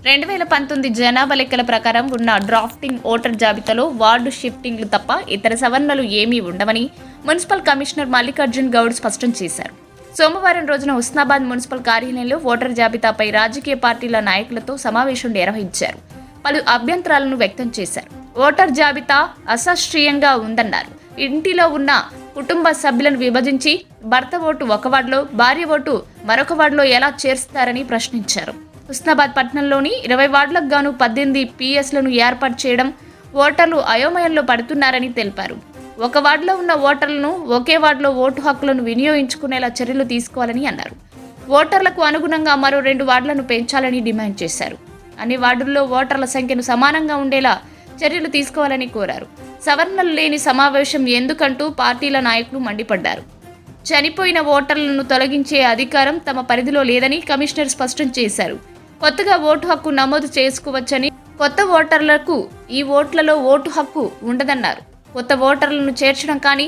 2019 జనాభా లెక్కల ప్రకారం ఉన్న డ్రాఫ్టింగ్ ఓటర్ జాబితాలో వార్డు షిఫ్టింగ్లు తప్ప ఇతర సవరణలు ఏమీ ఉండవని మున్సిపల్ కమిషనర్ మల్లికార్జున్ గౌడ్ స్పష్టం చేశారు. సోమవారం రోజున హుస్నాబాద్ మున్సిపల్ కార్యాలయంలో ఓటర్ జాబితాపై రాజకీయ పార్టీల నాయకులతో సమావేశం నిర్వహించారు. పలు అభ్యంతరాలను వ్యక్తం చేశారు. ఓటర్ జాబితా అశాస్త్రీయంగా ఉందన్నారు. ఇంటిలో ఉన్న కుటుంబ సభ్యులను విభజించి భర్త ఓటు ఒక వార్డులో, భార్య ఓటు మరొక వార్డులో ఎలా చేరుస్తారని ప్రశ్నించారు. హుస్నాబాద్ పట్టణంలోని 20 వార్డులకు గాను 18 పిఎస్లను ఏర్పాటు చేయడం ఓటర్లు అయోమయంలో పడుతున్నారని తెలిపారు. ఒక వార్డులో ఉన్న ఓటర్లను ఒకే వార్డులో ఓటు హక్కులను వినియోగించుకునేలా చర్యలు తీసుకోవాలని అన్నారు. ఓటర్లకు అనుగుణంగా మరో 2 వార్డులను పెంచాలని డిమాండ్ చేశారు. అన్ని వార్డుల్లో ఓటర్ల సంఖ్యను సమానంగా ఉండేలా చర్యలు తీసుకోవాలని కోరారు. సవరణలు లేని సమావేశం ఎందుకంటూ పార్టీల నాయకులు మండిపడ్డారు. చనిపోయిన ఓటర్లను తొలగించే అధికారం తమ పరిధిలో లేదని కమిషనర్ స్పష్టం చేశారు. కొత్తగా ఓటు హక్కు నమోదు చేసుకోవచ్చని, కొత్త ఓటర్లకు ఈ ఓట్లలో ఓటు హక్కు ఉండదన్నారు. కొత్త ఓటర్లను చేర్చడం కానీ,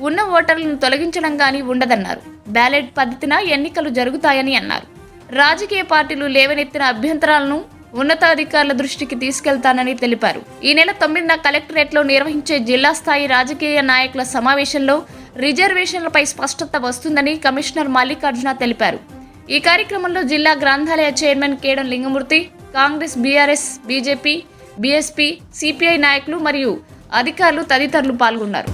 ఉన్న ఓటర్లను తొలగించడం కానీ ఉండదన్నారు. బ్యాలెట్ పద్ధతిన ఎన్నికలు జరుగుతాయని అన్నారు. రాజకీయ పార్టీలు లేవనెత్తిన అభ్యంతరాలను ఉన్నతాధికారుల దృష్టికి తీసుకెళ్తానని తెలిపారు. ఈ నెల 9న కలెక్టరేట్లో నిర్వహించే జిల్లా స్థాయి రాజకీయ నాయకుల సమావేశంలో రిజర్వేషన్లపై స్పష్టత వస్తుందని కమిషనర్ మల్లికార్జున తెలిపారు. ఈ కార్యక్రమంలో జిల్లా గ్రంథాలయ chairman Kedam Lingamurthy, Congress, BRS, BJP, BSP, CPI నాయకులు మరియు అధికారులు తదితరులు పాల్గొన్నారు.